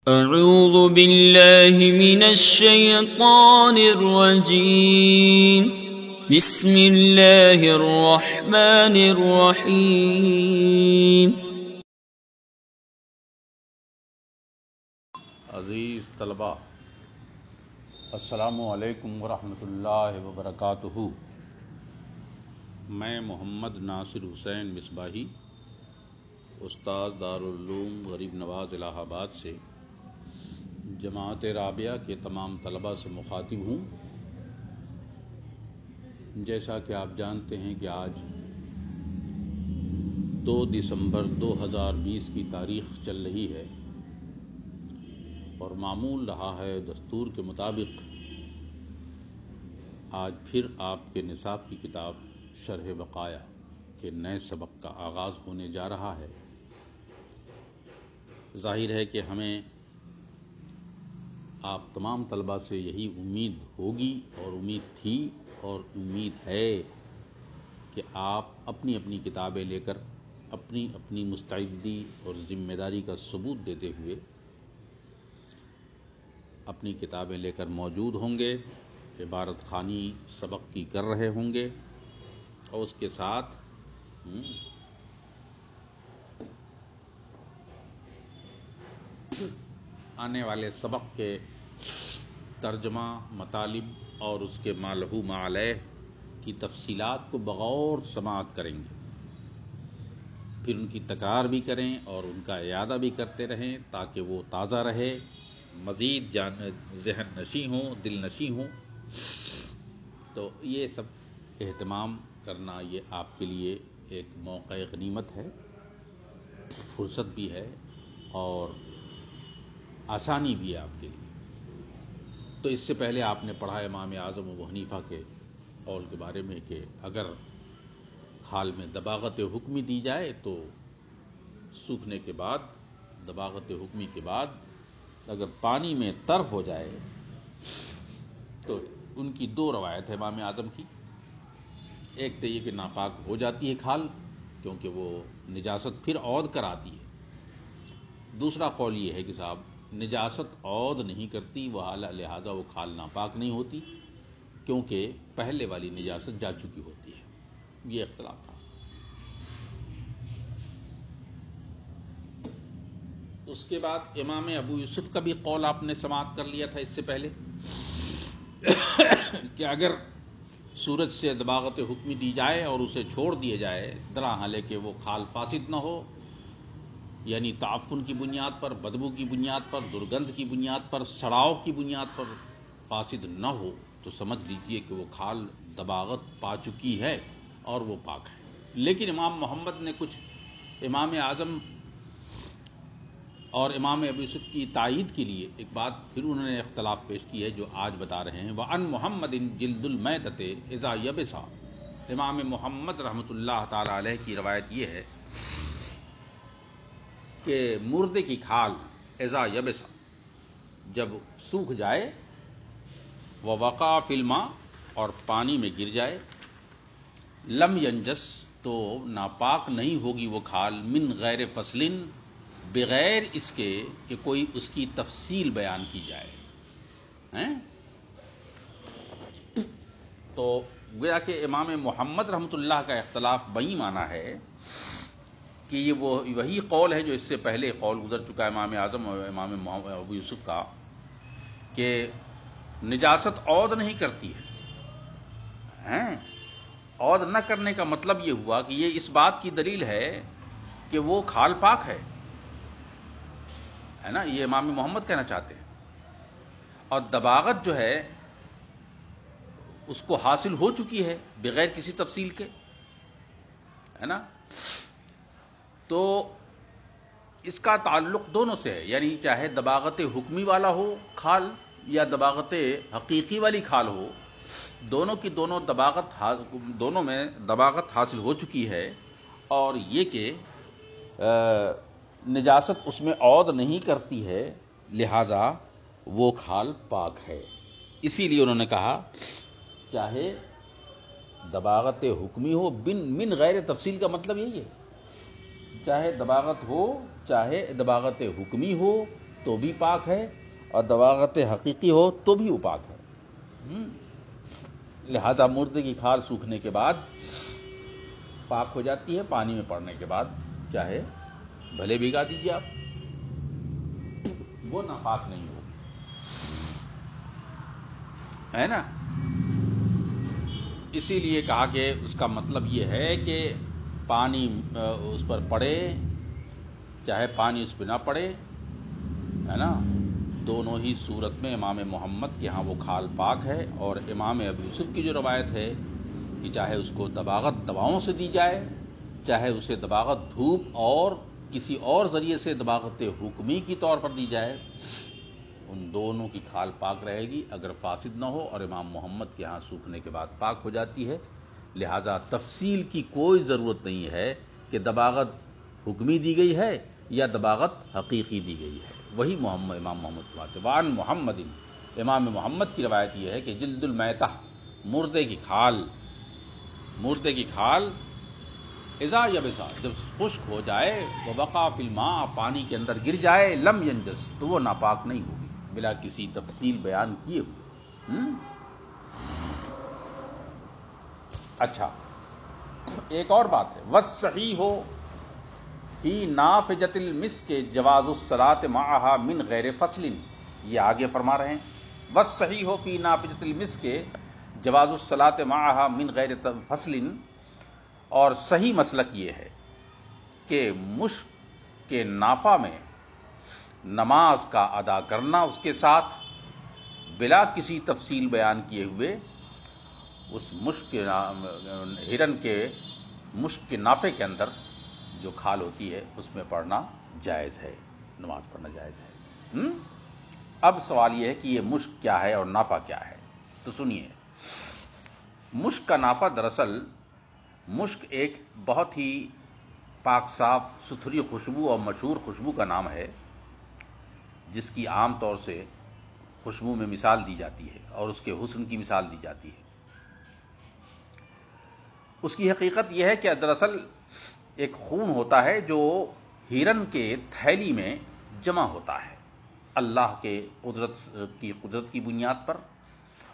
اعوذ باللہ من الشیطان الرجیم بسم اللہ الرحمن الرحیم۔ عزیز طلباء، السلام علیکم ورحمۃ اللہ وبرکاتہ۔ میں محمد ناصر حسین مصباحی، استاد دارالعلوم غریب نواز الہ آباد سے جماعت رابعہ کے تمام طلباء سے مخاطب ہوں۔ جیسا کہ آپ جانتے ہیں کہ آج 2 دسمبر 2020 کی تاریخ چل رہی ہے اور معمول رہا ہے دستور کے مطابق آج پھر آپ کے نصاب کی کتاب شرح بقایا کے نئے سبق کا آغاز ہونے جا رہا ہے۔ ظاہر ہے کہ ہمیں آپ تمام طلباء سے یہی امید ہوگی اور امید تھی اور امید ہے کہ آپ اپنی اپنی کتابیں لے کر اپنی اپنی مستعدی اور ذمہ داری کا ثبوت دیتے ہوئے اپنی کتابیں لے کر موجود ہوں گے، عبارت خوانی سبق کی کر رہے ہوں گے اور اس کے ساتھ آنے والے سبق کے ترجمہ، مطالب اور اس کے ما لہ ما علیہ کی تفصیلات کو بغور سماعت کریں گے، پھر ان کی تکرار بھی کریں اور ان کا اعادہ بھی کرتے رہیں تاکہ وہ تازہ رہے، مزید ذہن نشیں ہوں، دل نشیں ہوں۔ تو یہ سب اہتمام کرنا یہ آپ کے لیے ایک موقع غنیمت ہے، فرصت بھی ہے اور آسانی بھی ہے آپ کے لیے۔ تو اس سے پہلے آپ نے پڑھا امام اعظم ابو حنیفہ کے قول کے بارے میں کہ اگر کھال میں دباغت حکمی دی جائے تو سوکھنے کے بعد، دباغت حکمی کے بعد اگر پانی میں تر ہو جائے تو ان کی 2 روایت ہے امام اعظم کی۔ ایک تو یہ کہ ناپاک ہو جاتی ہے کھال کیونکہ وہ نجاست پھر عود کراتی ہے، دوسرا قول یہ ہے کہ صاحب نجاست عود نہیں کرتی، لہذا وہ کھال ناپاک نہیں ہوتی کیونکہ پہلے والی نجاست جا چکی ہوتی ہے۔ یہ اختلاف تھا۔ اس کے بعد امام ابو یوسف کا بھی قول آپ نے سماعت کر لیا تھا اس سے پہلے کہ اگر سورج سے دباغت حکمی دی جائے اور اسے چھوڑ دیا جائے درا حالے کہ وہ کھال فاسد نہ ہو، یعنی تعفن کی بنیاد پر، بدبو کی بنیاد پر، درگندھ کی بنیاد پر، سڑاؤ کی بنیاد پر فاسد نہ ہو، تو سمجھ لیجئے کہ وہ کھال دباغت پا چکی ہے اور وہ پاک ہے۔ لیکن امام محمد نے کچھ امام اعظم اور امام ابو یوسف کی تائید کے لیے ایک بات پھر انہوں نے اختلاف پیش کی ہے جو آج بتا رہے ہیں۔ وَعَن مُحَمَّدٍ جِلْدُ الْمَيْتَةِ اِذَا يَبِسَ۔ امام محمد رحمۃ اللہ تعالی علیہ کی روایت یہ ہے کہ مردے کی کھال اذا یبس، جب سوکھ جائے، ووقع فی الماء، اور پانی میں گر جائے، لم ینجس، تو ناپاک نہیں ہوگی وہ کھال، من غیر فصل، بغیر اس کے کہ کوئی اس کی تفصیل بیان کی جائے۔ تو گویا کہ امام محمد رحمۃ اللہ کا اختلاف بئی معنی ہے کہ یہ وہی قول ہے جو اس سے پہلے قول گزر چکا ہے امام اعظم اور امام ابو یوسف کا کہ نجاست عود نہیں کرتی ہے۔ عود نہ کرنے کا مطلب یہ ہوا کہ یہ اس بات کی دلیل ہے کہ وہ کھال پاک ہے نا، یہ امام محمد کہنا چاہتے ہیں۔ اور دباغت جو ہے اس کو حاصل ہو چکی ہے بغیر کسی تفصیل کے، ہے نا۔ تو اس کا تعلق دونوں سے ہے، یعنی چاہے دباغت حکمی والا ہو کھال یا دباغت حقیقی والی کھال ہو، دونوں کی دونوں میں دباغت حاصل ہو چکی ہے، اور یہ کہ نجاست اس میں عود نہیں کرتی ہے، لہذا وہ کھال پاک ہے۔ اسی لیے انہوں نے کہا چاہے دباغت حکمی ہو، من غیر تفصیل کا مطلب یہی ہے، چاہے دباغت ہو، چاہے دباغت حکمی ہو، تو بھی پاک ہے اور دباغت حقیقی ہو تو بھی وہ پاک ہے. لہذا مردے کی کھال سوکھنے کے بعد پاک ہو جاتی ہے. پانی میں پڑنے کے بعد چاہے بھلے بھگا دیجیے آپ، وہ ناپاک نہیں ہوگی، ہے نا. اسی لیے کہا کہ اس کا مطلب یہ ہے کہ پانی اس پر پڑے چاہے پانی اس پہ نہ پڑے، ہے نا، دونوں ہی صورت میں امام محمد کے ہاں وہ کھال پاک ہے. اور امام ابو یوسف کی جو روایت ہے کہ چاہے اس کو دباغت دواؤں سے دی جائے، چاہے اسے دباغت دھوپ اور کسی اور ذریعے سے دباغت حکمی کی طور پر دی جائے، ان دونوں کی کھال پاک رہے گی اگر فاسد نہ ہو، اور امام محمد کے ہاں سوکھنے کے بعد پاک ہو جاتی ہے. لہذا تفصیل کی کوئی ضرورت نہیں ہے کہ دباغت حکمی دی گئی ہے یا دباغت حقیقی دی گئی ہے. وہی امام محمد کی بات ہے. وان محمد، امام محمد کی روایت یہ ہے کہ جلد المیتہ، مردے کی کھال اذا یبسا، جب خشک ہو جائے، وبقع فی الماء، پانی کے اندر گر جائے، لم ینجس، تو وہ ناپاک نہیں ہوگی بلا کسی تفصیل بیان کیے ہوئے. اچھا، ایک اور بات ہے، والصحیح فی نافجۃ المسک جواز الصلاۃ معها من غیر فصل. یہ آگے فرما رہے ہیں، والصحیح فی نافجۃ المسک جواز الصلاۃ معها من غیر فصل. اور صحیح مسلک یہ ہے کہ مشک کے نافع میں نماز کا ادا کرنا اس کے ساتھ بلا کسی تفصیل بیان کیے ہوئے، اس مشک کے ہرن کے مشک کے نافع کے اندر جو کھال ہوتی ہے اس میں پڑھنا جائز ہے، نماز پڑھنا جائز ہے. اب سوال یہ ہے کہ یہ مشک کیا ہے اور نافع کیا ہے. تو سنیے، مشک کا نافع دراصل مشک ایک بہت ہی پاک صاف ستھری خوشبو اور مشہور خوشبو کا نام ہے، جس کی عام طور سے خوشبو میں مثال دی جاتی ہے اور اس کے حسن کی مثال دی جاتی ہے. اس کی حقیقت یہ ہے کہ دراصل ایک خون ہوتا ہے جو ہرن کے تھیلی میں جمع ہوتا ہے اللہ کے قدرت کی بنیاد پر.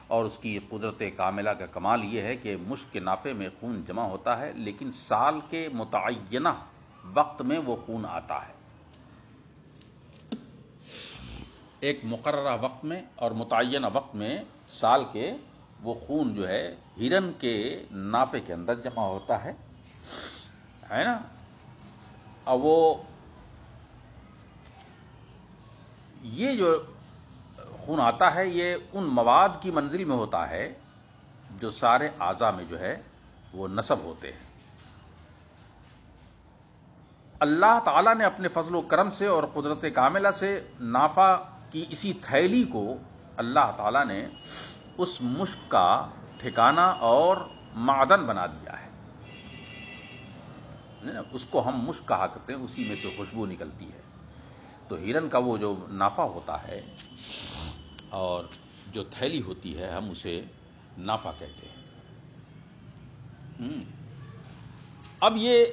اور اس کی قدرت کاملہ کا کمال یہ ہے کہ مشک کے نافع میں خون جمع ہوتا ہے، لیکن سال کے متعینہ وقت میں وہ خون آتا ہے، ایک مقررہ وقت میں اور متعینہ وقت میں سال کے وہ خون جو ہے ہرن کے نافع کے اندر جمع ہوتا ہے نا. اور وہ یہ جو خون آتا ہے یہ ان مواد کی منزل میں ہوتا ہے جو سارے اعضاء میں جو ہے وہ نصب ہوتے ہیں. اللہ تعالیٰ نے اپنے فضل و کرم سے اور قدرت کاملہ سے نافع کی اسی تھیلی کو اللہ تعالیٰ نے اس مشک کا ٹھکانہ اور معدن بنا دیا ہے. اس کو ہم مشک کہا کرتے ہیں، اسی میں سے خوشبو نکلتی ہے. تو ہرن کا وہ جو نافع ہوتا ہے اور جو تھیلی ہوتی ہے ہم اسے نافع کہتے ہیں. اب یہ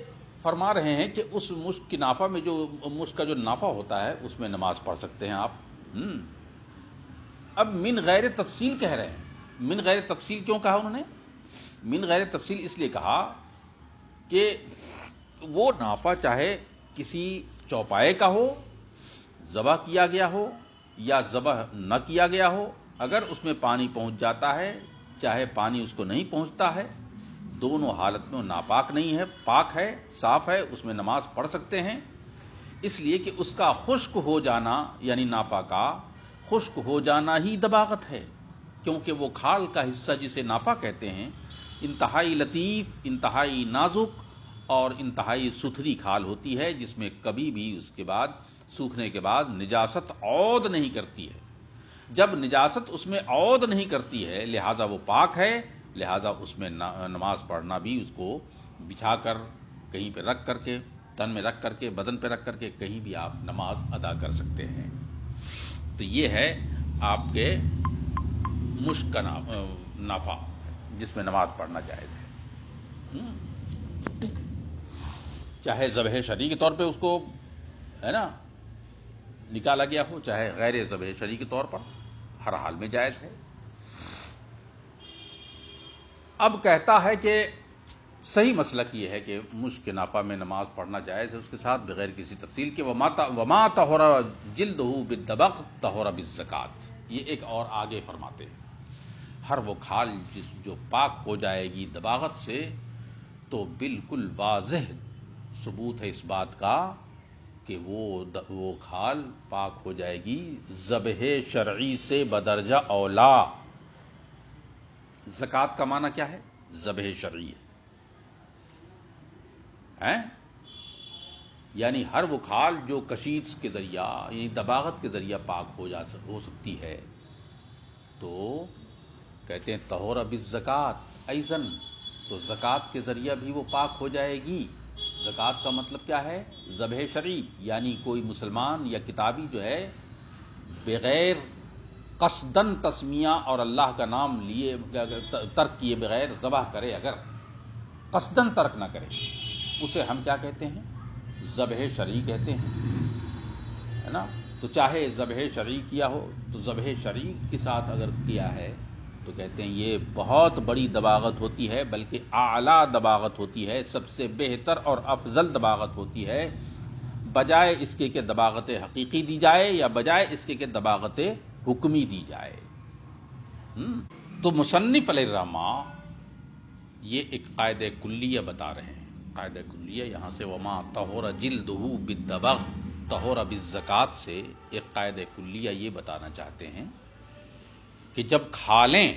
فرما رہے ہیں کہ اس مشک کی نافع میں جو مشک کا جو نافع ہوتا ہے اس میں نماز پڑھ سکتے ہیں آپ. اب من غیر تفصیل کہہ رہے ہیں. من غیر تفصیل کیوں کہا انہوں نے؟ من غیر تفصیل اس لیے کہا کہ وہ نافع چاہے کسی چوپائے کا ہو، ذبح کیا گیا ہو یا ذبح نہ کیا گیا ہو، اگر اس میں پانی پہنچ جاتا ہے چاہے پانی اس کو نہیں پہنچتا ہے، دونوں حالت میں ناپاک نہیں ہے، پاک ہے، صاف ہے، اس میں نماز پڑھ سکتے ہیں. اس لیے کہ اس کا خشک ہو جانا یعنی نافع کا خشک ہو جانا ہی دباغت ہے، کیونکہ وہ کھال کا حصہ جسے نافع کہتے ہیں انتہائی لطیف، انتہائی نازک اور انتہائی ستھری کھال ہوتی ہے، جس میں کبھی بھی اس کے بعد سوکھنے کے بعد نجاست عود نہیں کرتی ہے. جب نجاست اس میں عود نہیں کرتی ہے لہذا وہ پاک ہے. لہذا اس میں نماز پڑھنا بھی اس کو بچھا کر کہیں پہ رکھ کر کے، تن میں رکھ کر کے، بدن پہ رکھ کر کے کہیں بھی آپ نماز ادا کر سکتے ہیں. تو یہ ہے آپ کے مشک کا نافع جس میں نماز پڑھنا جائز ہے. چاہے ذبح شرعی کے طور پہ اس کو ہے نا نکالا گیا ہو، چاہے غیر ذبح شرعی کے طور پر، ہر حال میں جائز ہے۔ اب کہتا ہے کہ صحیح مسلک یہ ہے کہ مشک نافہ میں نماز پڑھنا جائز ہے، اس کے ساتھ بغیر کسی تفصیل کے وما طہر جلدہ بالدبغ طہر بالزکات، یہ ایک اور آگے فرماتے ہیں ہر وہ کھال جو پاک ہو جائے گی دباغت سے، تو بالکل واضح ثبوت ہے اس بات کا کہ وہ کھال پاک ہو جائے گی ذبح شرعی سے بدرجہ اولا۔ زکات کا معنی کیا ہے؟ ذبح شرعی ہے، یعنی ہر وہ کھال جو کشیدس کے ذریعہ یعنی دباغت کے ذریعہ پاک ہو سکتی ہے، تو کہتے ہیں طہور بالزکات ایضاً، تو زکات کے ذریعہ بھی وہ پاک ہو جائے گی۔ زکات کا مطلب کیا ہے؟ ذبح شرعی، یعنی کوئی مسلمان یا کتابی جو ہے بغیر قصدن تسمیہ اور اللہ کا نام لیے ترک کیے بغیر ذبح کرے، اگر قصدن ترک نہ کرے، اسے ہم کیا کہتے ہیں؟ ذبح شرعی کہتے ہیں، ہے نا؟ تو چاہے ذبح شرعی کیا ہو، تو ذبح شرعی کے ساتھ اگر کیا ہے تو کہتے ہیں یہ بہت بڑی دباغت ہوتی ہے، بلکہ اعلیٰ دباغت ہوتی ہے، سب سے بہتر اور افضل دباغت ہوتی ہے، بجائے اس کے کہ دباغت حقیقی دی جائے یا بجائے اس کے کہ دباغت حکمی دی جائے۔ تو مصنف علیہ الرحمہ یہ ایک قاعدہ کلیہ بتا رہے ہیں، قاعدہ کلیہ یہاں سے وما طہر جلدہ بالدبغ طہر بالزکات سے ایک قاعدہ کلیہ یہ بتانا چاہتے ہیں کہ جب کھالیں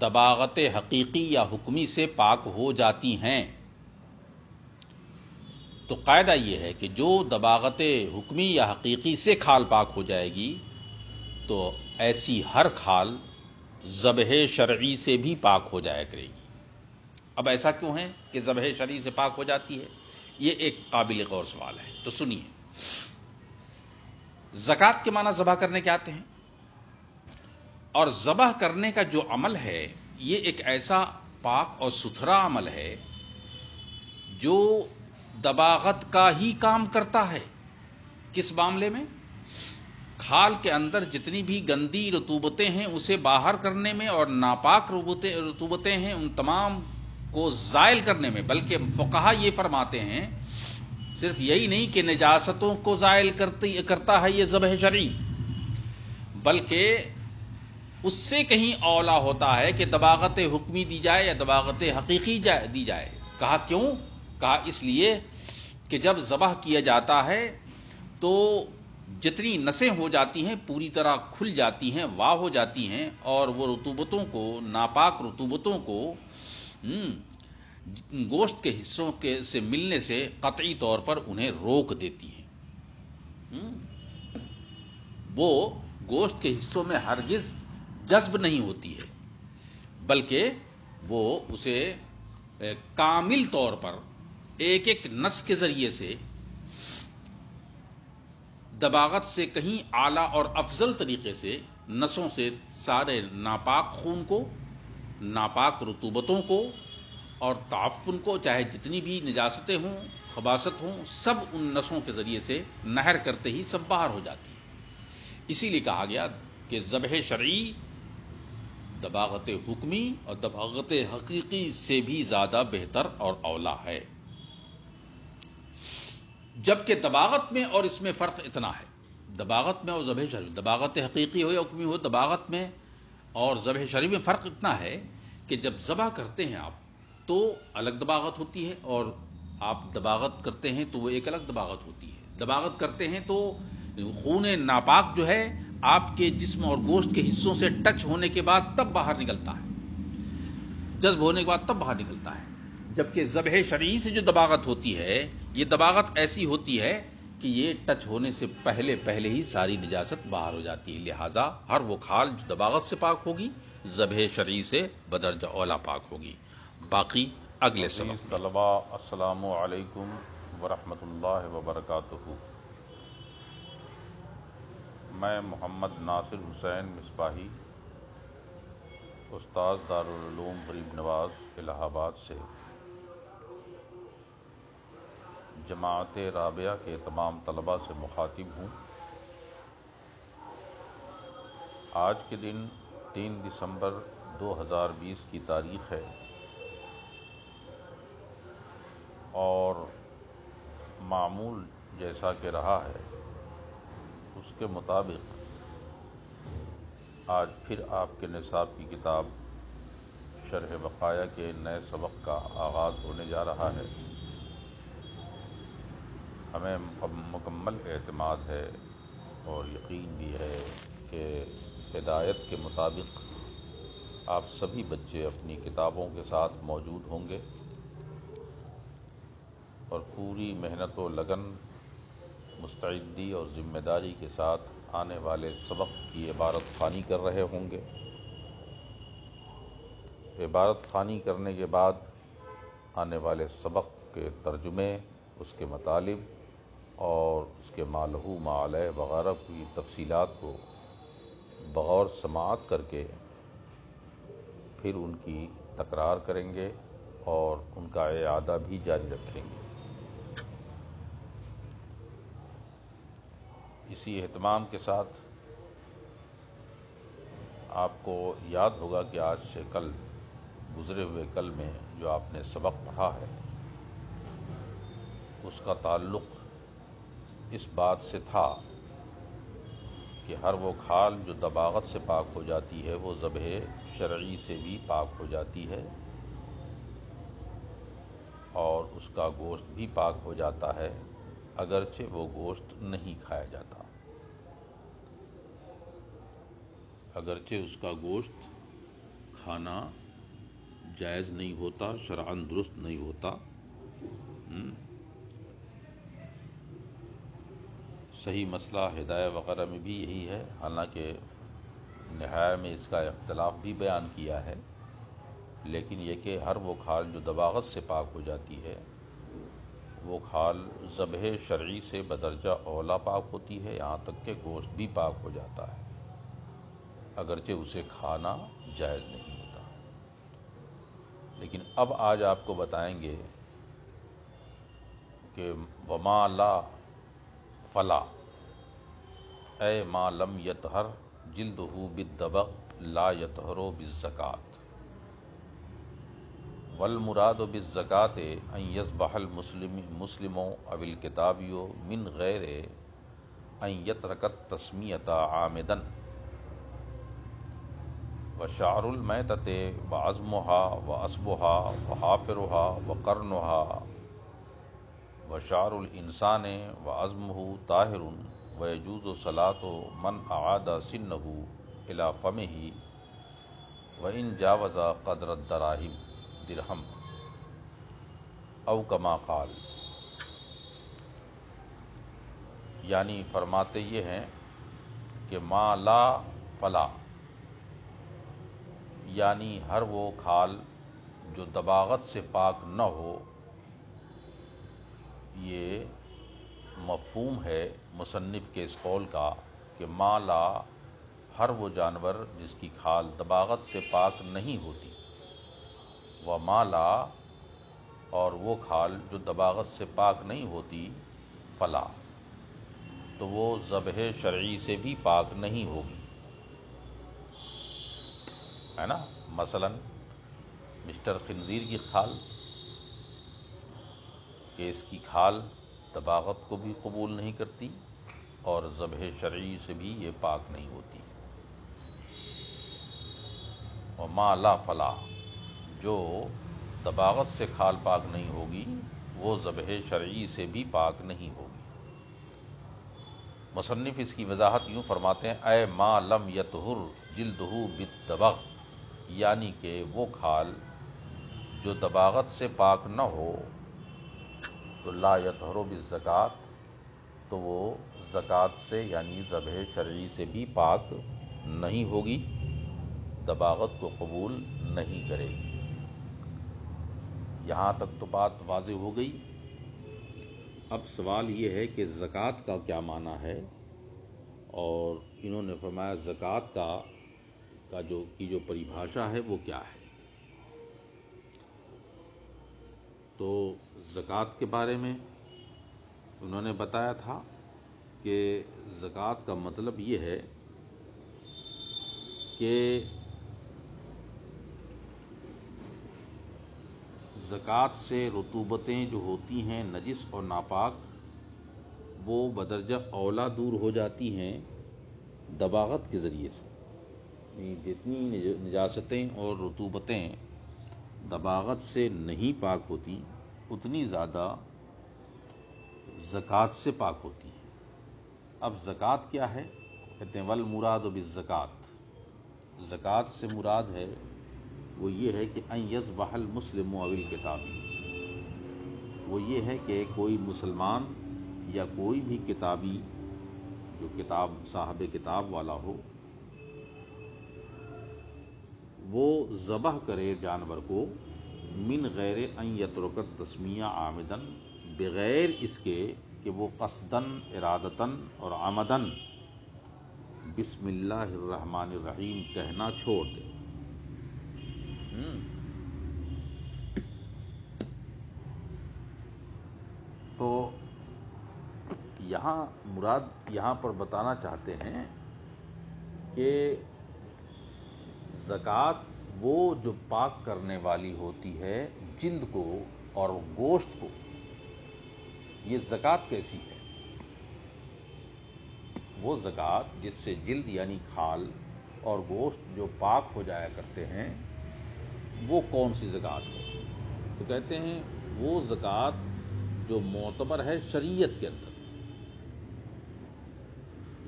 دباغت حقیقی یا حکمی سے پاک ہو جاتی ہیں، تو قاعدہ یہ ہے کہ جو دباغت حکمی یا حقیقی سے کھال پاک ہو جائے گی، تو ایسی ہر کھال ذبح شرعی سے بھی پاک ہو جایا کرے گی۔ اب ایسا کیوں ہے کہ ذبح شرعی سے پاک ہو جاتی ہے؟ یہ ایک قابل غور سوال ہے، تو سنیے۔ زکات کے معنی ذبح کرنے کے آتے ہیں، اور ذبح کرنے کا جو عمل ہے یہ ایک ایسا پاک اور ستھرا عمل ہے جو دباغت کا ہی کام کرتا ہے۔ کس معاملے میں؟ کھال کے اندر جتنی بھی گندی رطوبتیں ہیں اسے باہر کرنے میں، اور ناپاک رطوبتیں ہیں ان تمام کو زائل کرنے میں۔ بلکہ فقہا یہ فرماتے ہیں صرف یہی نہیں کہ نجاستوں کو زائل کرتا ہے یہ ذبح شرعی، بلکہ اس سے کہیں اولا ہوتا ہے کہ دباغت حکمی دی جائے یا دباغت حقیقی دی جائے۔ کہا کیوں؟ کہا اس لیے کہ جب ذبح کیا جاتا ہے تو جتنی نسیں ہو جاتی ہیں پوری طرح کھل جاتی ہیں، واہ ہو جاتی ہیں، اور وہ رطوبتوں کو، ناپاک رطوبتوں کو گوشت کے حصوں سے ملنے سے قطعی طور پر انہیں روک دیتی ہیں۔ وہ گوشت کے حصوں میں ہرگز جذب نہیں ہوتی ہے، بلکہ وہ اسے کامل طور پر ایک ایک نس کے ذریعے سے دباغت سے کہیں اعلیٰ اور افضل طریقے سے نسوں سے سارے ناپاک خون کو، ناپاک رطوبتوں کو اور تعفن کو، چاہے جتنی بھی نجاستیں ہوں، خباثت ہوں، سب ان نسوں کے ذریعے سے نہر کرتے ہی سب باہر ہو جاتی ہے۔ اسی لیے کہا گیا کہ ذبح شرعی دباغت حکمی اور دباغت حقیقی سے بھی زیادہ بہتر اور اولا ہے۔ جبکہ دباغت میں اور اس میں فرق اتنا ہے، دباغت میں اور ذبح شرعی، دباغت حقیقی ہو یا حکمی ہو، دباغت میں اور ذبح شرعی میں فرق اتنا ہے کہ جب ذبح کرتے ہیں آپ تو الگ دباغت ہوتی ہے، اور آپ دباغت کرتے ہیں تو وہ ایک الگ دباغت ہوتی ہے۔ دباغت کرتے ہیں تو خون ناپاک جو ہے آپ کے جسم اور گوشت کے حصوں سے ٹچ ہونے کے بعد تب باہر نکلتا ہے، جذب ہونے کے بعد تب باہر نکلتا ہے۔ جبکہ ذبح شرعی سے جو دباغت ہوتی ہے، یہ دباغت ایسی ہوتی ہے کہ یہ ٹچ ہونے سے پہلے ہی ساری نجاست باہر ہو جاتی ہے، لہذا ہر وہ کھال جو دباغت سے پاک ہوگی ذبح شرعی سے بدرجہ اولا پاک ہوگی۔ باقی اگلے سبق۔ طلباء السلام علیکم ورحمۃ اللہ وبرکاتہ۔ میں محمد ناصر حسین مصباحی، استاد دارالعلوم غریب نواز الہ آباد سے جماعت رابعہ کے تمام طلباء سے مخاطب ہوں آج کے دن 3 دسمبر 2020 کی تاریخ ہے اور معمول جیسا کہ رہا ہے اس کے مطابق آج پھر آپ کے نصاب کی کتاب شرح بقایا کے نئے سبق کا آغاز ہونے جا رہا ہے۔ ہمیں مکمل اعتماد ہے اور یقین بھی ہے کہ ہدایت کے مطابق آپ سبھی بچے اپنی کتابوں کے ساتھ موجود ہوں گے اور پوری محنت و لگن، مستعدی اور ذمہ داری کے ساتھ آنے والے سبق کی عبارت خوانی کر رہے ہوں گے۔ عبارت خوانی کرنے کے بعد آنے والے سبق کے ترجمے، اس کے مطالب اور اس کے ما لہ ما علیہ وغیرہ کی تفصیلات کو بغور سماعت کر کے پھر ان کی تکرار کریں گے اور ان کا اعادہ بھی جاری رکھیں گے۔ اسی اہتمام کے ساتھ آپ کو یاد ہوگا کہ آج سے کل، گزرے ہوئے کل میں جو آپ نے سبق پڑھا ہے اس کا تعلق اس بات سے تھا کہ ہر وہ کھال جو دباغت سے پاک ہو جاتی ہے وہ ذبح شرعی سے بھی پاک ہو جاتی ہے اور اس کا گوشت بھی پاک ہو جاتا ہے، اگرچہ وہ گوشت نہیں کھایا جاتا، اگرچہ اس کا گوشت کھانا جائز نہیں ہوتا، شرعاً درست نہیں ہوتا۔ صحیح مسئلہ ہدایہ وغیرہ میں بھی یہی ہے، حالانکہ نہایہ میں اس کا اختلاف بھی بیان کیا ہے، لیکن یہ کہ ہر وہ کھال جو دباغت سے پاک ہو جاتی ہے وہ کھال ذبح شرعی سے بدرجہ اولا پاک ہوتی ہے، یہاں تک کہ گوشت بھی پاک ہو جاتا ہے، اگرچہ اسے کھانا جائز نہیں ہوتا۔ لیکن اب آج آپ کو بتائیں گے کہ وما لا فلا، اے ما لم یطہر جلدہ بالدبغ لا یطہر بالزکاۃ، والمراد بالزکاۃ ان یذبح المسلم او الکتابی من غیر ان یترک التسمیۃ عامدا، وشعر المیتۃ وعظمها وعصبها وحافرها وقرنها وشعر الانسان وعظمه طاہر ويجوز صلاة من اعاد سنه الى فمه وان جاوز قدر درہم او کما قال، یعنی فرماتے یہ ہیں کہ ما لا فلا، یعنی ہر وہ کھال جو دباغت سے پاک نہ ہو، یہ مفہوم ہے مصنف کے اس قول کا کہ ما لا، ہر وہ جانور جس کی کھال دباغت سے پاک نہیں ہوتی، و ما لا، اور وہ کھال جو دباغت سے پاک نہیں ہوتی، فلا، تو وہ ذبح شرعی سے بھی پاک نہیں ہوگی، ہے نا۔ مثلا مسٹر خنزیر کی کھال، کہ اس کی کھال دباغت کو بھی قبول نہیں کرتی اور ذبح شرعی سے بھی یہ پاک نہیں ہوتی۔ وما لا فلا، جو دباغت سے کھال پاک نہیں ہوگی وہ ذبح شرعی سے بھی پاک نہیں ہوگی۔ مصنف اس کی وضاحت یوں فرماتے ہیں، اے ما لم یطہر جلدہ بالدبغ، یعنی کہ وہ کھال جو دباغت سے پاک نہ ہو تو لا یطہر بالزکاۃ، تو وہ زکوٰۃ سے یعنی ذبح شرعی سے بھی پاک نہیں ہوگی، دباغت کو قبول نہیں کرے گی۔ یہاں تک تو بات واضح ہو گئی۔ اب سوال یہ ہے کہ زکوٰۃ کا کیا معنی ہے، اور انہوں نے فرمایا زکوٰۃ کی جو پریبھاشا ہے وہ کیا ہے۔ تو زکوٰۃ کے بارے میں انہوں نے بتایا تھا کہ زکوٰۃ کا مطلب یہ ہے کہ زکوٰۃ سے رطوبتیں جو ہوتی ہیں نجس اور ناپاک وہ بدرجہ اولا دور ہو جاتی ہیں دباغت کے ذریعے سے. جتنی نجاستیں اور رطوبتیں دباغت سے نہیں پاک ہوتی اتنی زیادہ زکوٰۃ سے پاک ہوتی ہیں. اب زکوٰۃ کیا ہے؟ کہتے ہیں والمراد بالزکوٰۃ، زکوٰۃ سے مراد ہے وہ یہ ہے کہ ان یذبح المسلم او الکتابی، وہ یہ ہے کہ کوئی مسلمان یا کوئی بھی کتابی جو کتاب صاحب کتاب والا ہو وہ ذبح کرے جانور کو من غیر ان یترک التسمیہ عامدن، بغیر اس کے کہ وہ قصدن ارادتن اور عمدن بسم اللہ الرحمن الرحیم کہنا چھوڑ دے. تو یہاں مراد یہاں پر بتانا چاہتے ہیں کہ زکوٰۃ وہ جو پاک کرنے والی ہوتی ہے جلد کو اور گوشت کو. یہ زکوٰۃ کیسی ہے؟ وہ زکوٰۃ جس سے جلد یعنی کھال اور گوشت جو پاک ہو جایا کرتے ہیں وہ کون سی زکوٰۃ ہے؟ تو کہتے ہیں وہ زکوٰۃ جو معتبر ہے شریعت کے اندر،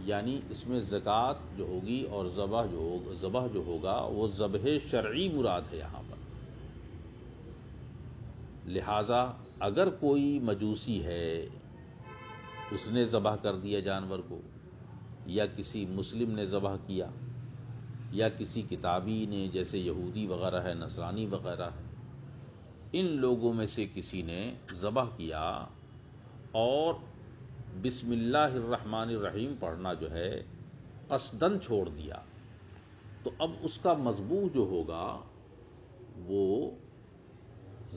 یعنی اس میں زکوٰۃ جو ہوگی اور ذبح جو ہوگا وہ ذبح شرعی مراد ہے یہاں پر. لہذا اگر کوئی مجوسی ہے اس نے ذبح کر دیا جانور کو، یا کسی مسلم نے ذبح کیا، یا کسی کتابی نے جیسے یہودی وغیرہ ہے نصرانی وغیرہ ہے، ان لوگوں میں سے کسی نے ذبح کیا اور بسم اللہ الرحمن الرحیم پڑھنا جو ہے قصدن چھوڑ دیا، تو اب اس کا مذبوح جو ہوگا وہ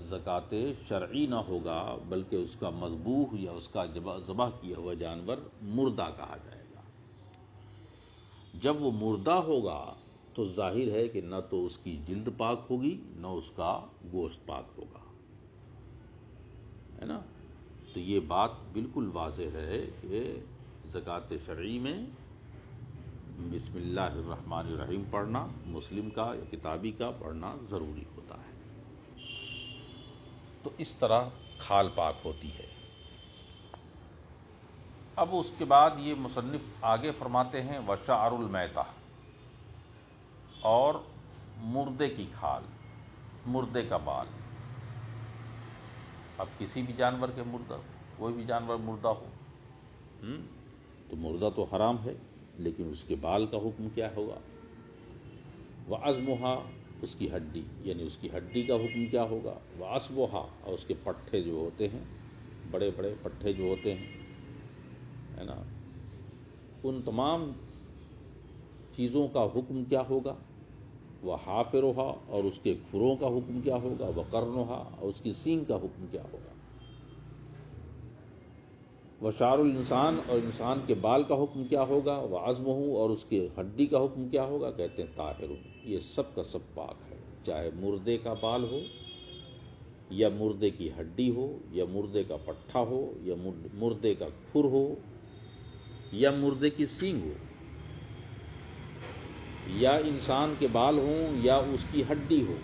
زکوٰۃ شرعی نہ ہوگا بلکہ اس کا مذبوح یا اس کا ذبح کیا ہوا جانور مردہ کہا جائے گا. جب وہ مردہ ہوگا تو ظاہر ہے کہ نہ تو اس کی جلد پاک ہوگی نہ اس کا گوشت پاک ہوگا، ہے نا. تو یہ بات بالکل واضح ہے کہ زکوٰۃ شرعی میں بسم اللہ الرحمن الرحیم پڑھنا مسلم کا یا کتابی کا پڑھنا ضروری ہوتا ہے. تو اس طرح کھال پاک ہوتی ہے. اب اس کے بعد یہ مصنف آگے فرماتے ہیں وشعر المیتہ، اور مردے کی کھال، مردے کا بال. اب کسی بھی جانور کے مردہ، کوئی بھی جانور مردہ ہو تو مردہ تو حرام ہے، لیکن اس کے بال کا حکم کیا ہوگا؟ وعظمها، اس کی ہڈی، یعنی اس کی ہڈی کا حکم کیا ہوگا؟ وعصبها، اور اس کے پٹھے جو ہوتے ہیں، بڑے بڑے پٹھے جو ہوتے ہیں، ہے نا، ان تمام چیزوں کا حکم کیا ہوگا؟ وحافرها، اور اس کے کھروں کا حکم کیا ہوگا؟ وقرنها، اور اس کی سینگ کا حکم کیا ہوگا؟ وشعر الانسان، اور انسان کے بال کا حکم کیا ہوگا؟ وعظمه، اور اس کے ہڈی کا حکم کیا ہوگا؟ کہتے ہیں طاہر، یہ سب کا سب پاک ہے، چاہے مردے کا بال ہو یا مردے کی ہڈی ہو یا مردے کا پٹھا ہو یا مردے کا کھر ہو یا مردے کی سینگ ہو، یا انسان کے بال ہوں یا اس کی ہڈی ہو،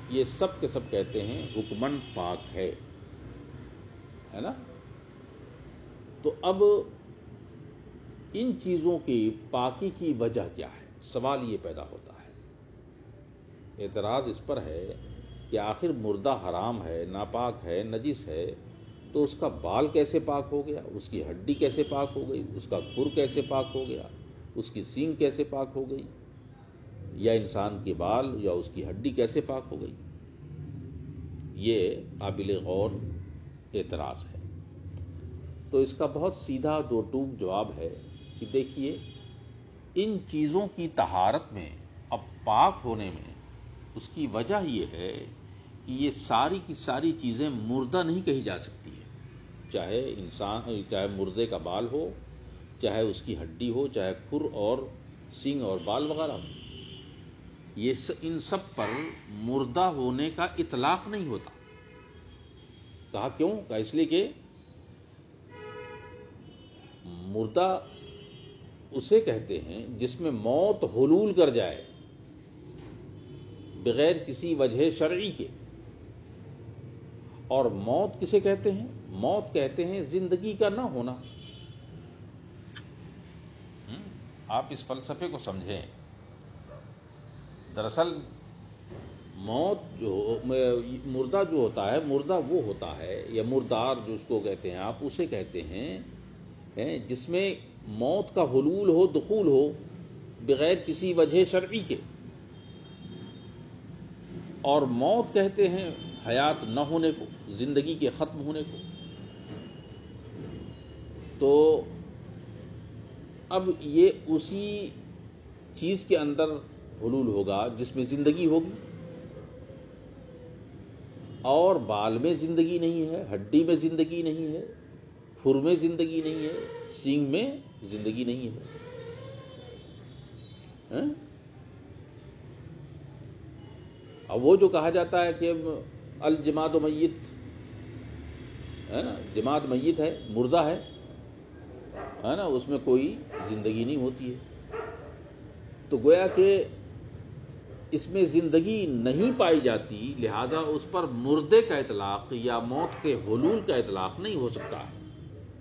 یہ سب کے سب کہتے ہیں حکمن پاک ہے نا. تو اب ان چیزوں کی پاکی کی وجہ کیا ہے؟ سوال یہ پیدا ہوتا ہے. اعتراض اس پر ہے کہ آخر مردہ حرام ہے، ناپاک ہے، نجس ہے، تو اس کا بال کیسے پاک ہو گیا؟ اس کی ہڈی کیسے پاک ہو گئی؟ اس کا کھر کیسے پاک ہو گیا؟ اس کی سینگ کیسے پاک ہو گئی؟ یا انسان کے بال یا اس کی ہڈی کیسے پاک ہو گئی؟ یہ قابل غور اعتراض ہے. تو اس کا بہت سیدھا دو ٹوک جواب ہے کہ دیکھیے، ان چیزوں کی طہارت میں، اب پاک ہونے میں، اس کی وجہ یہ ہے کہ یہ ساری کی ساری چیزیں مردہ نہیں کہی جا سکتی ہیں، چاہے مردے کا بال ہو، چاہے اس کی ہڈی ہو، چاہے کھر اور سینگ اور بال وغیرہ ہو. ان سب پر مردہ ہونے کا اطلاق نہیں ہوتا. کہا کیوں؟ کہا اس لیے کہ مردہ اسے کہتے ہیں جس میں موت حلول کر جائے بغیر کسی وجہ شرعی کے. اور موت کسے کہتے ہیں؟ موت کہتے ہیں زندگی کا نہ ہونا. آپ اس فلسفے کو سمجھیں. دراصل موت جو مردہ جو ہوتا ہے، مردہ وہ ہوتا ہے یا مردار جو اس کو کہتے ہیں آپ، اسے کہتے ہیں جس میں موت کا حلول ہو، دخول ہو بغیر کسی وجہ شرعی کے. اور موت کہتے ہیں حیات نہ ہونے کو، زندگی کے ختم ہونے کو. تو اب یہ اسی چیز کے اندر حلول ہوگا جس میں زندگی ہوگی. اور بال میں زندگی نہیں ہے، ہڈی میں زندگی نہیں ہے، کھر میں زندگی نہیں ہے، سینگ میں زندگی نہیں ہے. اب وہ جو کہا جاتا ہے کہ الجماد میت ہے نا، جماد میت ہے، مردہ ہے نا، اس میں کوئی زندگی نہیں ہوتی ہے. تو گویا کہ اس میں زندگی نہیں پائی جاتی، لہذا اس پر مردے کا اطلاق یا موت کے حلول کا اطلاق نہیں ہو سکتا ہے،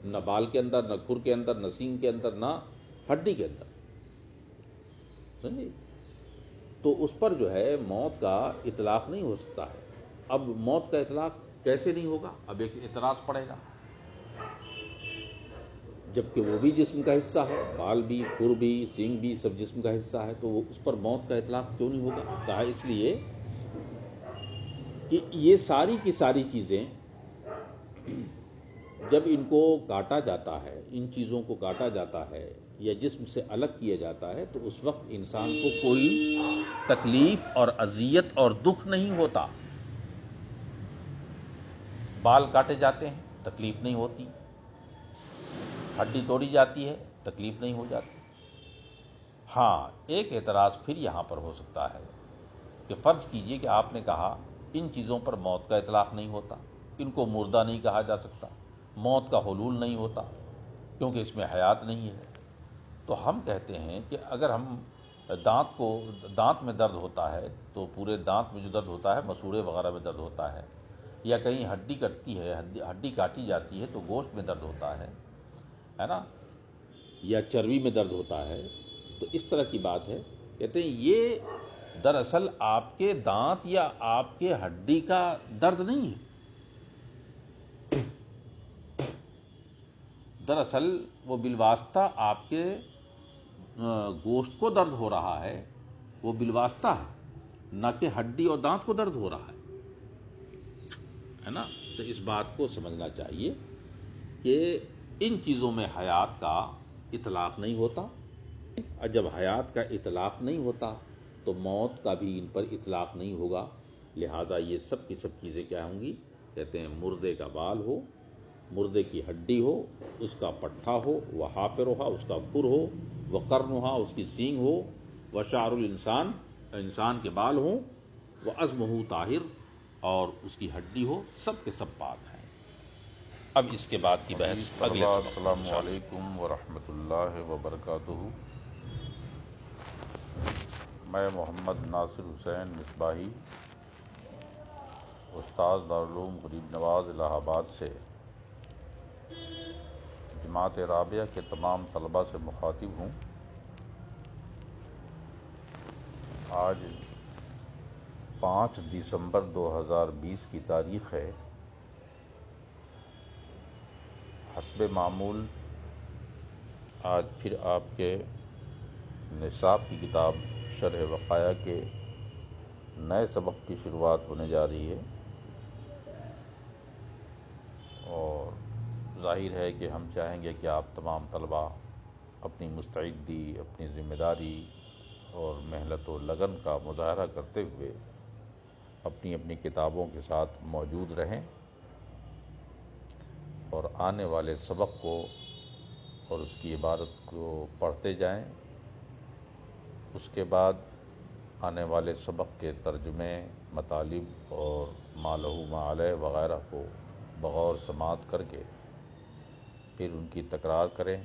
نہ بال کے اندر، نہ کھر کے اندر، نہ سینگ کے اندر، نہ ہڈی کے اندر. سمجھے؟ تو اس پر جو ہے موت کا اطلاق نہیں ہو سکتا ہے. اب موت کا اطلاق کیسے نہیں ہوگا؟ اب ایک اعتراض پڑے گا. جبکہ وہ بھی جسم کا حصہ ہے، بال بھی، کھر بھی، سینگ بھی سب جسم کا حصہ ہے، تو وہ اس پر موت کا اطلاق کیوں نہیں ہوگا؟ کہا اس لیے کہ یہ ساری کی ساری چیزیں جب ان کو کاٹا جاتا ہے، ان چیزوں کو کاٹا جاتا ہے یا جسم سے الگ کیا جاتا ہے، تو اس وقت انسان کو کوئی تکلیف اور اذیت اور دکھ نہیں ہوتا. بال کاٹے جاتے ہیں، تکلیف نہیں ہوتی. ہڈی توڑی جاتی ہے، تکلیف نہیں ہو جاتی. ہاں، ایک اعتراض پھر یہاں پر ہو سکتا ہے کہ فرض کیجئے کہ آپ نے کہا ان چیزوں پر موت کا اطلاق نہیں ہوتا، ان کو مردہ نہیں کہا جا سکتا، موت کا حلول نہیں ہوتا کیونکہ اس میں حیات نہیں ہے. تو ہم کہتے ہیں کہ اگر ہم دانت میں درد ہوتا ہے تو پورے دانت میں جو درد ہوتا ہے، مسوڑے وغیرہ میں درد ہوتا ہے، یا کہیں ہڈی کٹتی ہے، ہڈی کاٹی جاتی ہے تو گوشت میں درد ہوتا ہے نا، یا چربی میں درد ہوتا ہے، تو اس طرح کی بات ہے. کہتے ہیں یہ دراصل آپ کے دانت یا آپ کے ہڈی کا درد نہیں ہے. دراصل وہ بالواسطہ آپ کے گوشت کو درد ہو رہا ہے، وہ بالواسطہ ہے، نہ کہ ہڈی اور دانت کو درد ہو رہا ہے نا. تو اس بات کو سمجھنا چاہیے کہ ان چیزوں میں حیات کا اطلاق نہیں ہوتا. اور جب حیات کا اطلاق نہیں ہوتا تو موت کا بھی ان پر اطلاق نہیں ہوگا. لہذا یہ سب کی سب چیزیں کیا ہوں گی؟ کہتے ہیں مردے کا بال ہو، مردے کی ہڈی ہو، اس کا پٹھا ہو، وہ حافرھا اس کا کھر ہو، وہ قرنھا اس کی سینگ ہو، وہ شعر الانسان انسان کے بال ہوں، وہ عظمہ طاہر اور اس کی ہڈی ہو، سب کے سب پاک ہیں. اب اس کے بعد کی بحث اگلے سبق. السلام علیکم ورحمۃ اللہ وبرکاتہ. میں محمد ناصر حسین مصباحی، استاد دارالعلوم غریب نواز الہ آباد سے جماعت رابعہ کے تمام طلباء سے مخاطب ہوں. آج 5 دسمبر 2020 کی تاریخ ہے. حسب معمول آج پھر آپ کے نصاب کی کتاب شرح وقایع کے نئے سبق کی شروعات ہونے جا رہی ہے، اور ظاہر ہے کہ ہم چاہیں گے کہ آپ تمام طلباء اپنی مستعدی، اپنی ذمہ داری اور محنت و لگن کا مظاہرہ کرتے ہوئے اپنی اپنی کتابوں کے ساتھ موجود رہیں اور آنے والے سبق کو اور اس کی عبارت کو پڑھتے جائیں. اس کے بعد آنے والے سبق کے ترجمے، مطالب اور ما لہو ما علیہ وغیرہ کو بغور سماعت کر کے پھر ان کی تکرار کریں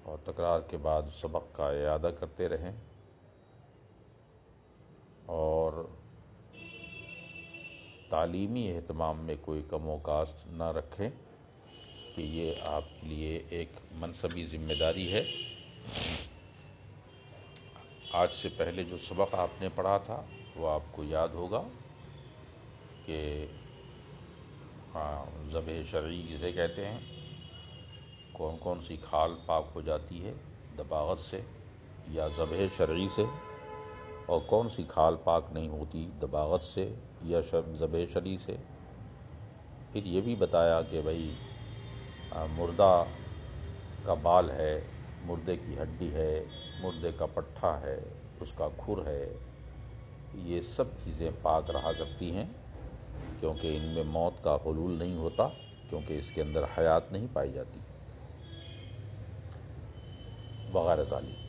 اور تکرار کے بعد سبق کا اعادہ کرتے رہیں، اور تعلیمی اہتمام میں کوئی کم و کاست نہ رکھیں کہ یہ آپ کے لیے ایک منصبی ذمہ داری ہے۔ آج سے پہلے جو سبق آپ نے پڑھا تھا وہ آپ کو یاد ہوگا کہ ذبح شرعی کسے کہتے ہیں، کون کون سی کھال پاک ہو جاتی ہے دباغت سے یا ذبح شرعی سے، اور کون سی کھال پاک نہیں ہوتی دباغت سے یا ذبح شرعی سے۔ پھر یہ بھی بتایا کہ بھائی مردہ کا بال ہے، مردے کی ہڈی ہے، مردے کا پٹھا ہے، اس کا کھر ہے، یہ سب چیزیں پاک رہا کرتی ہیں کیونکہ ان میں موت کا حلول نہیں ہوتا، کیونکہ اس کے اندر حیات نہیں پائی جاتی وغیرہ ذالک۔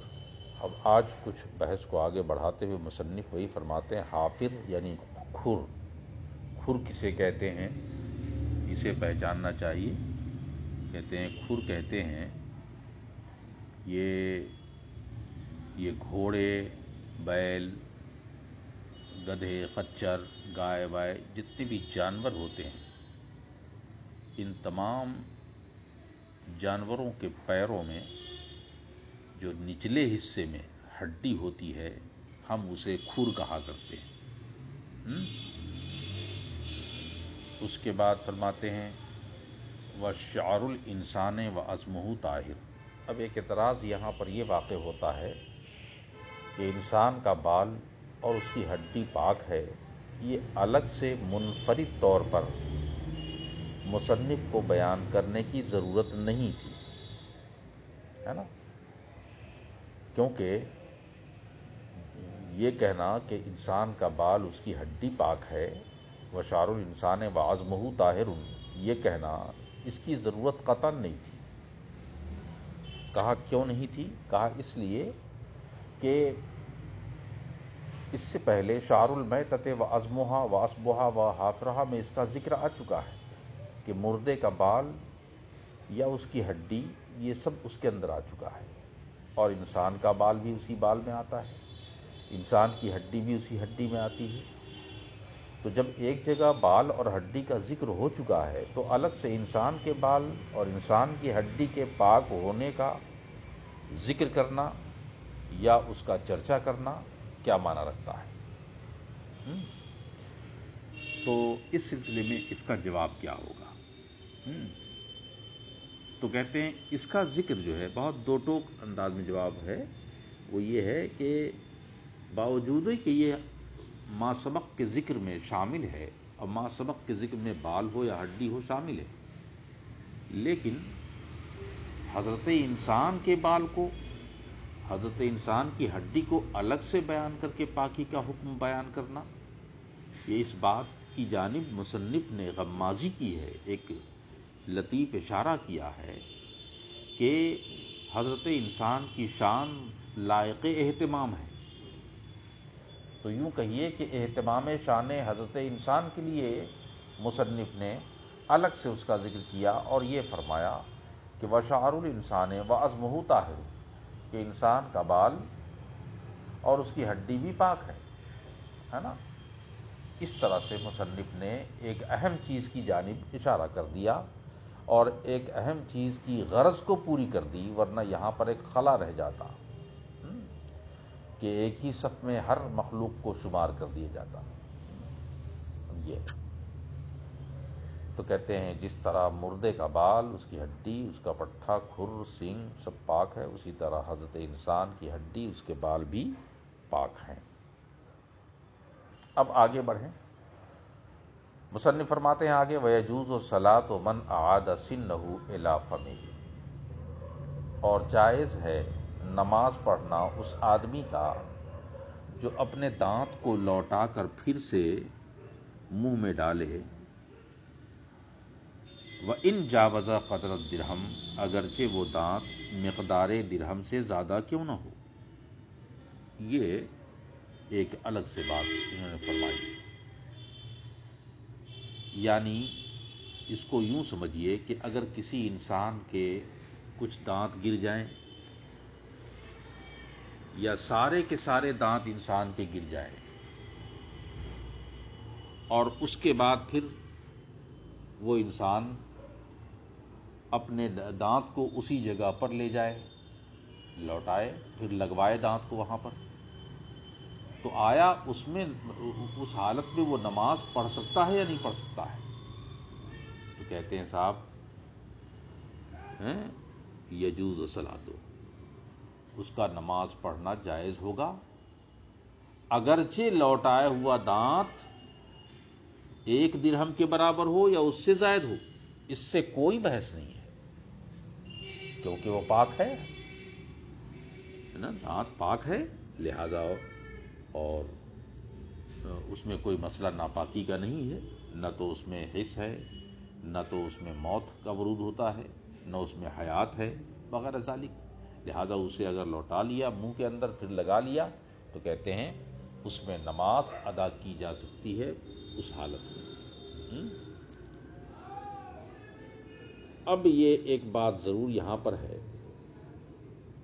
اب آج کچھ بحث کو آگے بڑھاتے ہوئے مصنف وہی فرماتے ہیں، حافر یعنی کھر، کھر کسے کہتے ہیں اسے پہچاننا چاہیے۔ کہتے ہیں کھر کہتے ہیں یہ گھوڑے، بیل، گدھے، خچر، گائے وائے جتنے بھی جانور ہوتے ہیں، ان تمام جانوروں کے پیروں میں جو نچلے حصے میں ہڈی ہوتی ہے ہم اسے کھر کہا کرتے ہیں۔ اس کے بعد فرماتے ہیں وَشَعْرُ الْإِنسَانِ وَعَظْمُهُ طاہر۔ اب ایک اعتراض یہاں پر یہ واقع ہوتا ہے کہ انسان کا بال اور اس کی ہڈی پاک ہے، یہ الگ سے منفرد طور پر مصنف کو بیان کرنے کی ضرورت نہیں تھی، ہے نا، کیونکہ یہ کہنا کہ انسان کا بال اس کی ہڈی پاک ہے، وَشَعْرُ الْإِنسَانِ وَعَظْمُهُ طاہر، یہ کہنا اس کی ضرورت قطعاً نہیں تھی۔ کہا کیوں نہیں تھی؟ کہا اس لیے کہ اس سے پہلے شعر المیتۃ وعظمها وعصبها وحافرها میں اس کا ذکر آ چکا ہے کہ مردے کا بال یا اس کی ہڈی یہ سب اس کے اندر آ چکا ہے، اور انسان کا بال بھی اسی بال میں آتا ہے، انسان کی ہڈی بھی اسی ہڈی میں آتی ہے۔ تو جب ایک جگہ بال اور ہڈی کا ذکر ہو چکا ہے تو الگ سے انسان کے بال اور انسان کی ہڈی کے پاک ہونے کا ذکر کرنا یا اس کا چرچا کرنا کیا معنی رکھتا ہے؟ تو اس سلسلے میں اس کا جواب کیا ہوگا؟ تو کہتے ہیں اس کا ذکر جو ہے بہت دو ٹوک انداز میں جواب ہے، وہ یہ ہے کہ باوجود کہ یہ ما سبق کے ذکر میں شامل ہے اور ما سبق کے ذکر میں بال ہو یا ہڈی ہو شامل ہے، لیکن حضرت انسان کے بال کو، حضرت انسان کی ہڈی کو الگ سے بیان کر کے پاکی کا حکم بیان کرنا، یہ اس بات کی جانب مصنف نے غمازی کی ہے، ایک لطیف اشارہ کیا ہے کہ حضرت انسان کی شان لائق اہتمام ہے۔ تو یوں کہیے کہ اہتمام شان حضرت انسان کے لیے مصنف نے الگ سے اس کا ذکر کیا اور یہ فرمایا کہ وَشَعْرُ الْإِنسَانِ وَعَظْمُهُ طاہر، کہ انسان کا بال اور اس کی ہڈی بھی پاک ہے نا۔ اس طرح سے مصنف نے ایک اہم چیز کی جانب اشارہ کر دیا اور ایک اہم چیز کی غرض کو پوری کر دی، ورنہ یہاں پر ایک خلا رہ جاتا کہ ایک ہی صف میں ہر مخلوق کو شمار کر دیا جاتا۔ یہ تو کہتے ہیں جس طرح مردے کا بال، اس کی ہڈی، اس کا پٹھا، کھر، سینگ سب پاک ہے، اسی طرح حضرت انسان کی ہڈی، اس کے بال بھی پاک ہیں۔ اب آگے بڑھیں، مصنف فرماتے ہیں آگے وَيَجُوزُ الصَّلَاةُ مَنْ أَعَادَ سِنَّهُ إِلَىٰ فَمِهِ، اور جائز ہے نماز پڑھنا اس آدمی کا جو اپنے دانت کو لوٹا کر پھر سے منہ میں ڈالے، وَإِنْ جَاوَزَ قَدْرَ الدِّرْهَمِ، اگرچہ وہ دانت مقدار درہم سے زیادہ کیوں نہ ہو۔ یہ ایک الگ سے بات انہوں نے فرمائی. یعنی اس کو یوں سمجھیے کہ اگر کسی انسان کے کچھ دانت گر جائیں یا سارے کے سارے دانت انسان کے گر جائیں اور اس کے بعد پھر وہ انسان اپنے دانت کو اسی جگہ پر لے جائے، لوٹائے، پھر لگوائے دانت کو وہاں پر، تو آیا اس حالت میں وہ نماز پڑھ سکتا ہے یا نہیں پڑھ سکتا ہے؟ تو کہتے ہیں صاحب یجوز الصلاۃ، اس کا نماز پڑھنا جائز ہوگا، اگرچہ لوٹائے ہوا دانت 1 درہم کے برابر ہو یا اس سے زائد ہو، اس سے کوئی بحث نہیں ہے، کیونکہ وہ پاک ہے نا، دانت پاک ہے، لہذا اور اس میں کوئی مسئلہ ناپاکی کا نہیں ہے، نہ تو اس میں حس ہے، نہ تو اس میں موت کا ورود ہوتا ہے، نہ اس میں حیات ہے وغیرہ ذالک، لہذا اسے اگر لوٹا لیا منہ کے اندر پھر لگا لیا تو کہتے ہیں اس میں نماز ادا کی جا سکتی ہے اس حالت میں. اب یہ ایک بات ضرور یہاں پر ہے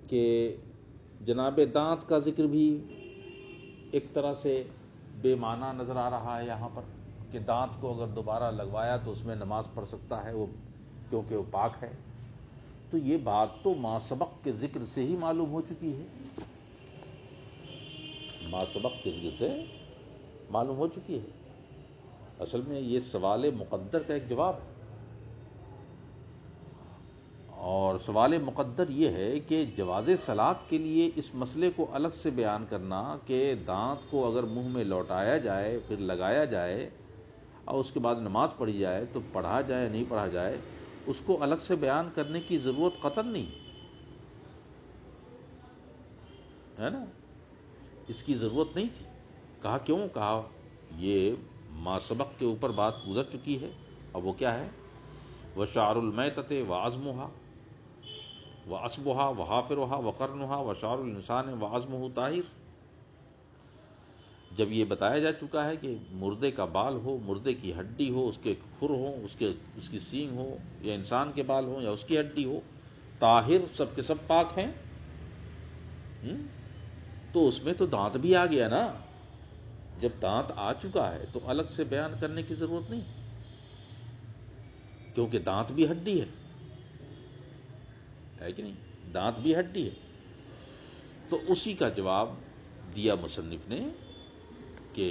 کہ جناب دانت کا ذکر بھی ایک طرح سے بے معنی نظر آ رہا ہے یہاں پر، کہ دانت کو اگر دوبارہ لگوایا تو اس میں نماز پڑھ سکتا ہے وہ، کیونکہ وہ پاک ہے. تو یہ بات تو ما سبق کے ذکر سے ہی معلوم ہو چکی ہے، ما سبق کے ذکر سے معلوم ہو چکی ہے. اصل میں یہ سوال مقدر کا ایک جواب ہے، اور سوال مقدر یہ ہے کہ جواز صلاۃ کے لیے اس مسئلے کو الگ سے بیان کرنا کہ دانت کو اگر منہ میں لوٹایا جائے پھر لگایا جائے اور اس کے بعد نماز پڑھی جائے تو پڑھا جائے نہیں پڑھا جائے، اس کو الگ سے بیان کرنے کی ضرورت قطعاً نہیں ہے نا، اس کی ضرورت نہیں تھی. کہا کیوں؟ کہا یہ ما سبق کے اوپر بات گزر چکی ہے. اب وہ کیا ہے؟ وَشَعْرُ الْمَيْتَةِ وَعَظْمُهَا وَعَصْبُهَا وَحَافِرُهَا وَقَرْنُهَا وَشَعْرُ الْإِنسَانِ وَعَظْمُهُ طَاهِرٌ. جب یہ بتایا جا چکا ہے کہ مردے کا بال ہو، مردے کی ہڈی ہو، اس کے کھر ہو، اس کی سینگ ہو، یا انسان کے بال ہو یا اس کی ہڈی ہو، طاہر سب کے سب پاک ہیں، تو اس میں تو دانت بھی آ گیا نا. جب دانت آ چکا ہے تو الگ سے بیان کرنے کی ضرورت نہیں، کیونکہ دانت بھی ہڈی ہے کہ نہیں، دانت بھی ہڈی ہے. تو اسی کا جواب دیا مصنف نے کہ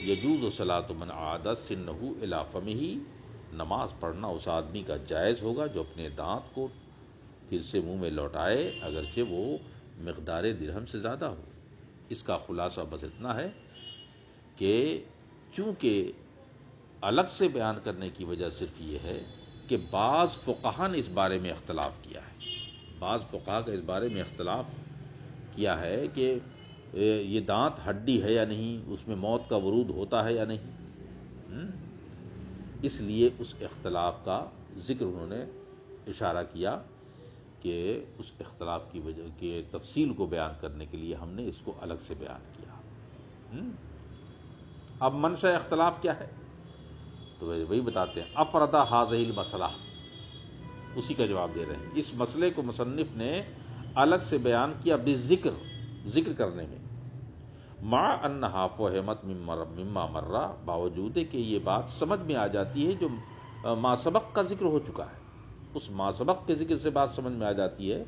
یجوز صلاۃ من عاد سنہ الی فمہ، نماز پڑھنا اس آدمی کا جائز ہوگا جو اپنے دانت کو پھر سے منہ میں لوٹائے اگرچہ وہ مقدار درہم سے زیادہ ہو. اس کا خلاصہ بس اتنا ہے کہ چونکہ الگ سے بیان کرنے کی وجہ صرف یہ ہے کہ بعض فقہا نے اس بارے میں اختلاف کیا ہے، بعض فقہا کا اس بارے میں اختلاف کیا ہے کہ یہ دانت ہڈی ہے یا نہیں، اس میں موت کا ورود ہوتا ہے یا نہیں. اس لیے اس اختلاف کا ذکر انہوں نے اشارہ کیا کہ اس اختلاف کی وجہ کے تفصیل کو بیان کرنے کے لیے ہم نے اس کو الگ سے بیان کیا. اب منشأ اختلاف کیا ہے تو وہی بتاتے ہیں. افرد ھذہ المسئلہ، اسی کا جواب دے رہے ہیں. اس مسئلے کو مصنف نے الگ سے بیان کیا ذکر کرنے میں، مع انہا فہمت مما مرہ، باوجود کہ یہ بات سمجھ میں آ جاتی ہے جو ما سبق کا ذکر ہو چکا ہے، اس ما سبق کے ذکر سے بات سمجھ میں آ جاتی ہے،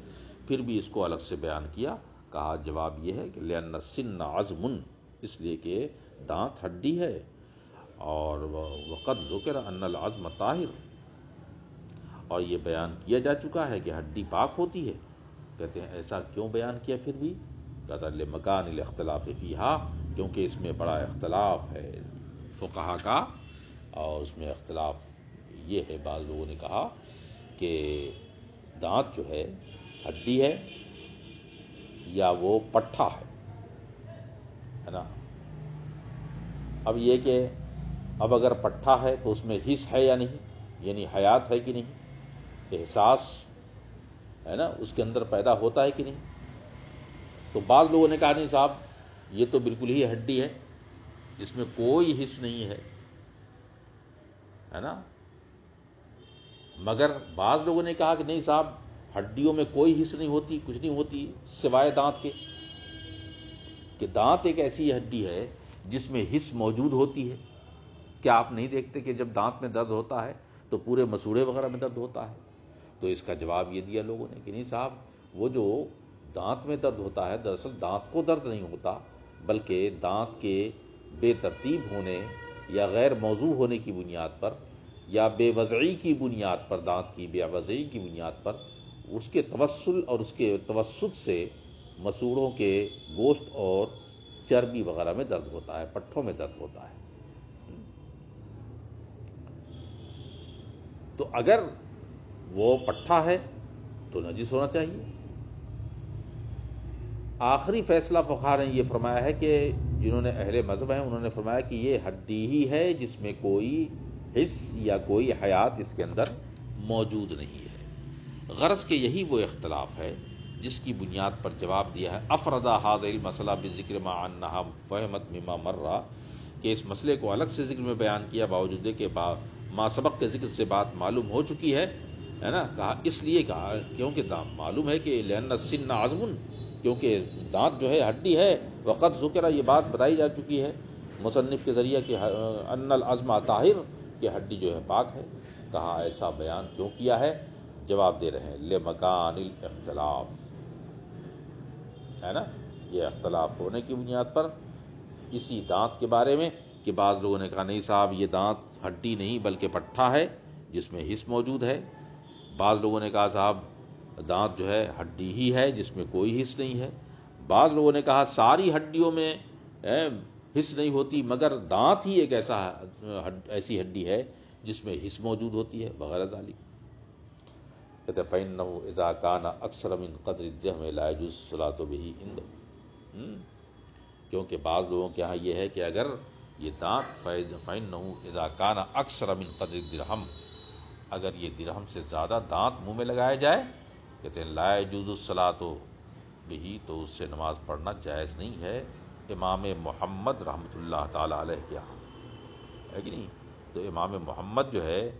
پھر بھی اس کو الگ سے بیان کیا. کہا جواب یہ ہے کہ لأن السن عظم، اس لیے کہ دانت ہڈی ہے، اور وقد ذکر ان العظم طاہر، اور یہ بیان کیا جا چکا ہے کہ ہڈی پاک ہوتی ہے. کہتے ہیں ایسا کیوں بیان کیا پھر بھی؟ کہتا ہے لمکان الاختلاف فیہا، کیونکہ اس میں بڑا اختلاف ہے فقہا کا، اور اس میں اختلاف یہ ہے بعض لوگوں نے کہا کہ دانت جو ہے ہڈی ہے یا وہ پٹھا ہے نا. اب یہ کہ اب اگر پٹھا ہے تو اس میں حس ہے یا نہیں، یعنی حیات ہے کہ نہیں، احساس ہے نا اس کے اندر پیدا ہوتا ہے کہ نہیں. تو بعض لوگوں نے کہا نہیں صاحب یہ تو بالکل ہی ہڈی ہے جس میں کوئی حص نہیں ہے نا. مگر بعض لوگوں نے کہا کہ نہیں صاحب، ہڈیوں میں کوئی حص نہیں ہوتی، کچھ نہیں ہوتی سوائے دانت کے، کہ دانت ایک ایسی ہڈی ہے جس میں حص موجود ہوتی ہے. کیا آپ نہیں دیکھتے کہ جب دانت میں درد ہوتا ہے تو پورے مسوڑے وغیرہ میں درد ہوتا ہے؟ تو اس کا جواب یہ دیا لوگوں نے کہ نہیں صاحب، وہ جو دانت میں درد ہوتا ہے دراصل دانت کو درد نہیں ہوتا، بلکہ دانت کے بے ترتیب ہونے یا غیر موضوع ہونے کی بنیاد پر یا بے وضعی کی بنیاد پر، دانت کی بے وضعی کی بنیاد پر اس کے توسل اور اس کے توسط سے مسوڑوں کے گوشت اور چربی وغیرہ میں درد ہوتا ہے، پٹھوں میں درد ہوتا ہے. تو اگر وہ پٹھا ہے تو نجس ہونا چاہیے. آخری فیصلہ فقہا نے یہ فرمایا ہے کہ جنہوں نے اہل مذہب ہیں انہوں نے فرمایا کہ یہ ہڈی ہی ہے جس میں کوئی حص یا کوئی حیات اس کے اندر موجود نہیں ہے. غرض کہ یہی وہ اختلاف ہے جس کی بنیاد پر جواب دیا ہے افردا ھذا المسئلہ بذکر ما انہا فہمت مما مرہ، کہ اس مسئلے کو الگ سے ذکر میں بیان کیا باوجود کہ ما سبق کے ذکر سے بات معلوم ہو چکی ہے نا. کہا اس لیے کہا کیونکہ معلوم ہے کہ لأن السن عظم، کیونکہ دانت جو ہے ہڈی ہے. وقت ذکر، یہ بات بتائی جا چکی ہے مصنف کے ذریعہ کہ ان العظم طاہر، کہ ہڈی جو ہے پاک ہے. کہا ایسا بیان کیوں کیا ہے؟ جواب دے رہے ہیں لمکان الاختلاف، ہے نا، یہ اختلاف ہونے کی بنیاد پر اسی دانت کے بارے میں کہ بعض لوگوں نے کہا نہیں صاحب یہ دانت ہڈی نہیں بلکہ پٹھا ہے جس میں حص موجود ہے. بعض لوگوں نے کہا صاحب دانت جو ہے ہڈی ہی ہے جس میں کوئی حص نہیں ہے. بعض لوگوں نے کہا ساری ہڈیوں میں حص نہیں ہوتی مگر دانت ہی ایک ایسی ہڈی ہے جس میں حص موجود ہوتی ہے وغیرہ ذالک. کہتے فَإِنَّهُ إِذَا كَانَ أَكْثَرَ مِنْ قَدْرِ الجَّهْمِ لَا يَجُوزُ الصَّلَاةُ بِهِ عِنْدَهُ، کیونکہ بعض لوگوں کے ہاں یہ ہے کہ اگر یہ دانت فَإِنَّهُ إِذَا كَانَ أَكْثَرَ مِنْ قَدْرِ الدِّرْهَمِ، اگر یہ درہم سے زیادہ دانت منہ میں لگایا جائے، کہتے ہیں لا يجوز الصلاۃ بہ، تو اس سے نماز پڑھنا جائز نہیں ہے امام محمد رحمۃ اللہ تعالی علیہ کے ہاں، ہے کہ نہیں. تو امام محمد جو ہے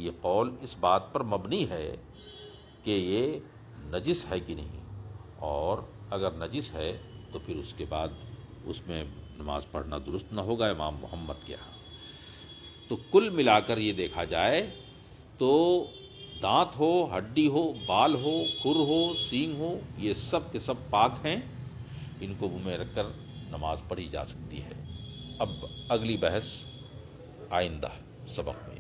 یہ قول اس بات پر مبنی ہے کہ یہ نجس ہے کہ نہیں، اور اگر نجس ہے تو پھر اس کے بعد اس میں نماز پڑھنا درست نہ ہوگا امام محمد کے ہاں. تو کل ملا کر یہ دیکھا جائے تو دانت ہو، ہڈی ہو، بال ہو، کھر ہو، سینگ ہو، یہ سب کے سب پاک ہیں، ان کو منہ میں رکھ کر نماز پڑھی جا سکتی ہے. اب اگلی بحث آئندہ سبق میں.